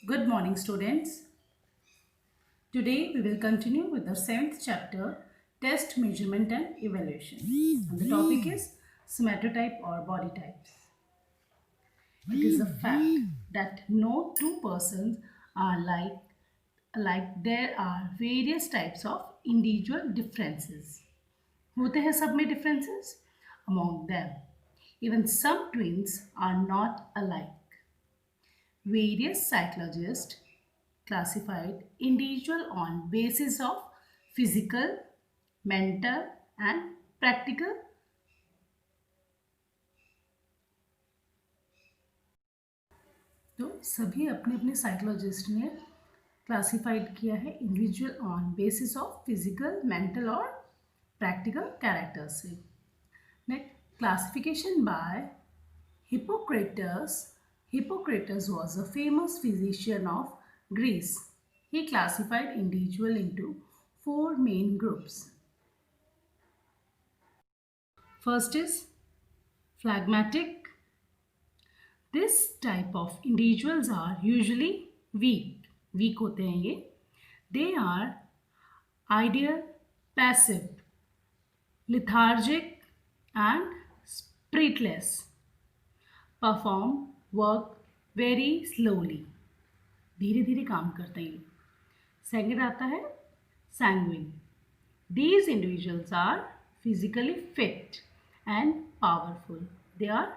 Good morning, students. Today we will continue with the seventh chapter, Test, Measurement and Evaluation. And the topic is somatotype or body types. It is a fact that no two persons are alike. There are various types of individual differences. होते हैं सब में differences among them. Even some twins are not alike. Various psychologists classified individual on basis of physical, mental and practical. तो सभी अपने अपने psychologist ने classified किया है individual on basis of physical, mental और प्रैक्टिकल कैरेक्टर्स से. Next, classification bye Hippocrates. Hippocrates was a famous physician of Greece. He classified individuals into four main groups. First is phlegmatic. This type of individuals are usually weak. Weak होते हैं ये. They are ideal, passive, lethargic and spiritless. Perform work very slowly. धीरे धीरे काम करते हैं. Second आता है sanguine. These individuals are physically fit and powerful. They are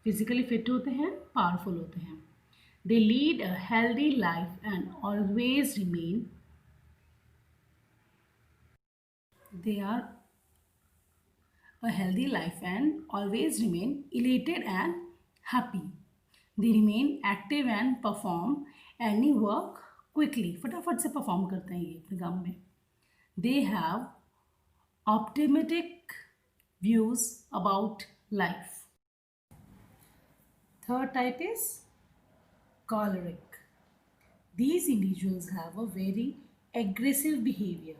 physically fit होते हैं, powerful होते हैं. They lead a healthy life and always remain. They are a healthy life and always remain elated and happy. They remain active and perform any work quickly. फटाफट से perform करते हैं ये अपने काम में. They have optimistic views about life. Third type is choleric. These individuals have a very aggressive behavior.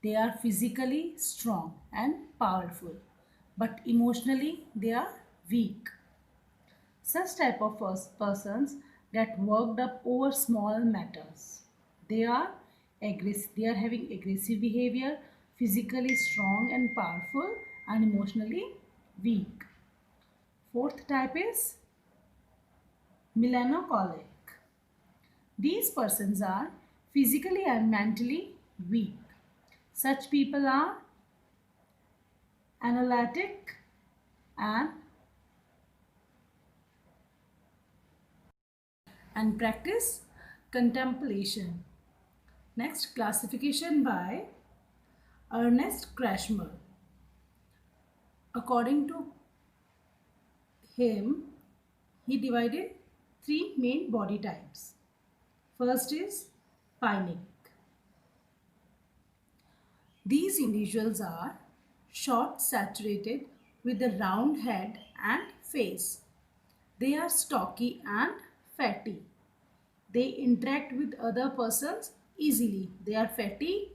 They are physically strong and powerful, but emotionally they are weak. Such type of persons get worked up over small matters. They are having aggressive behavior, physically strong and powerful, and emotionally weak. Fourth type is melancholic. These persons are physically and mentally weak. Such people are analytic and practice contemplation. Next, classification by Ernest Krashmer. According to him, he divided three main body types. First is Pinnic. These individuals are short, saturated, with a round head and face. They are stocky and fatty. They interact with other persons easily. They are fatty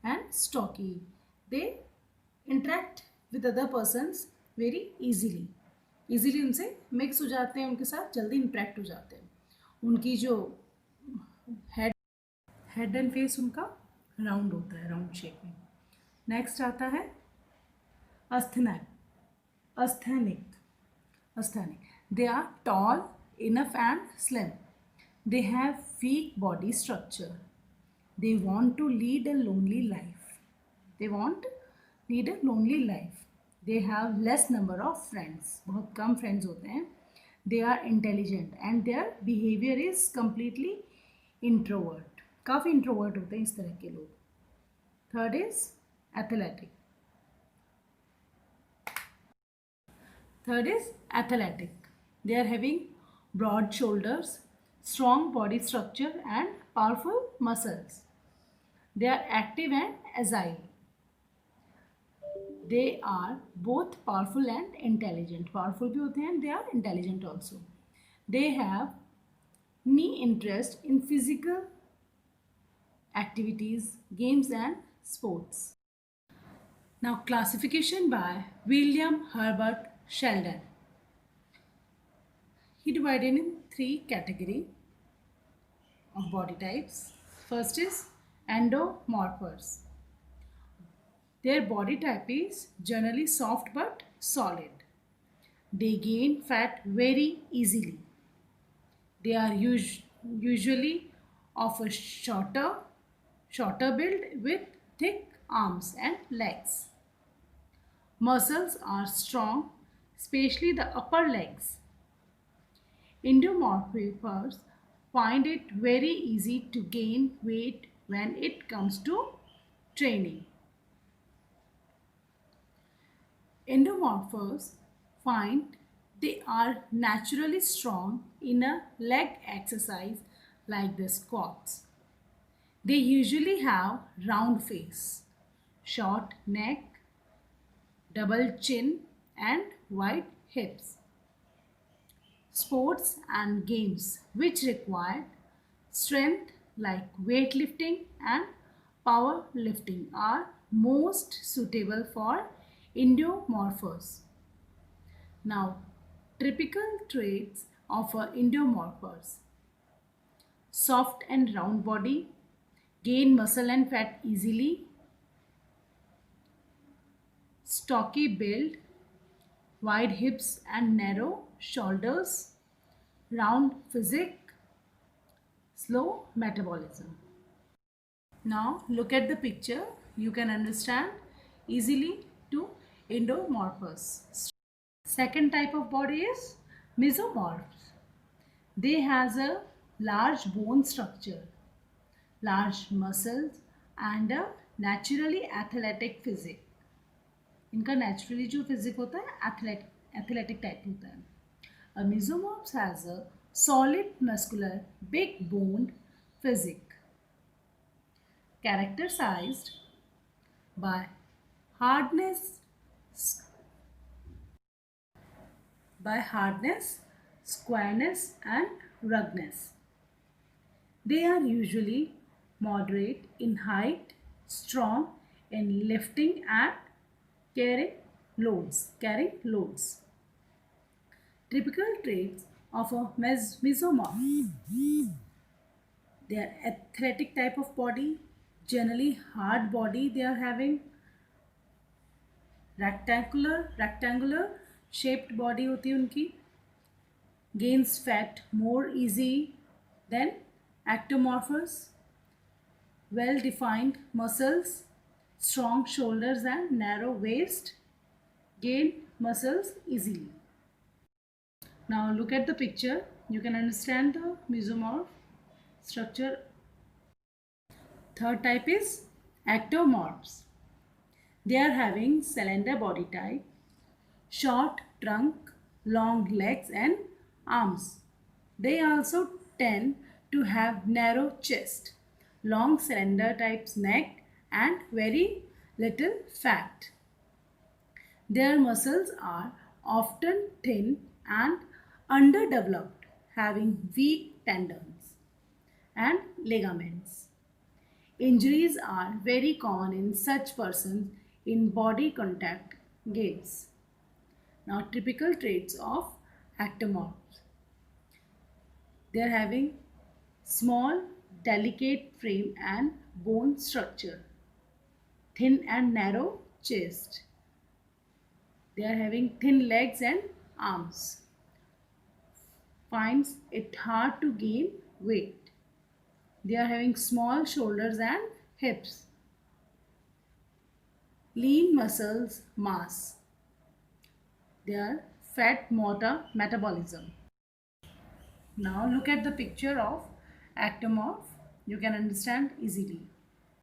and stocky. They interact with other persons very easily. Easily उनसे mix हो जाते हैं, उनके साथ जल्दी interact हो जाते हैं. उनकी जो हेड एंड फेस उनका राउंड होता है, राउंड शेप में. नेक्स्ट आता है asthenic. They are tall enough and slim. They have weak body structure. They want to lead a lonely life. They have less number of friends. बहुत कम friends होते हैं. They are intelligent and their behavior is completely introvert. काफ़ी introvert होते हैं इस तरह के लोग. Third is athletic. They are having broad shoulders, strong body structure and powerful muscles. They are active and agile. They are both powerful and intelligent. Powerful भी होते हैं, they are intelligent also. They have keen interest in physical activities, games and sports. Now, classification by William Herbert Sheldon. He divided in three categories. of body types. First is endomorphs. Their body type is generally soft but solid. They gain fat very easily. They are usually of a shorter build with thick arms and legs. Muscles are strong, especially the upper legs. Endomorphs find it very easy to gain weight when it comes to training. Endomorphs find they are naturally strong in a leg exercise like the squats. They usually have round face, short neck, double chin and wide hips. Sports and games which require strength like weightlifting and powerlifting are most suitable for endomorphs. Now, typical traits of endomorphs: soft and round body, gain muscle and fat easily, stocky build, wide hips and narrow shoulders, round physique, slow metabolism. Now look at the picture. You can understand easily to endomorphs. Second type of body is mesomorphs. They has a large bone structure, large muscles and a naturally athletic physique. इनका naturally जो physique होता है athletic type होता है. A mesomorph has a solid muscular big boned physique characterized by hardness, squareness and ruggedness. They are usually moderate in height, strong in lifting and carrying loads. Typical traits of a mesomorph: they are athletic type of body, generally hard body they are having, rectangular shaped body होती है उनकी, gains fat more easy than ectomorphs, well defined muscles, strong shoulders and narrow waist, gain muscles easily. Now look at the picture. You can understand the mesomorph structure. Third type is ectomorphs. They are having slender body type, short trunk, long legs and arms. They also tend to have narrow chest, long slender type's neck and very little fat. Their muscles are often thin and underdeveloped, having weak tendons and ligaments. Injuries are very common in such persons in body contact games. Now, typical traits of ectomorphs: they are having small, delicate frame and bone structure, thin and narrow chest. They are having thin legs and arms. Finds it hard to gain weight. They are having small shoulders and hips. Lean muscles mass. They are fat motor metabolism. Now look at the picture of ectomorph. You can understand easily.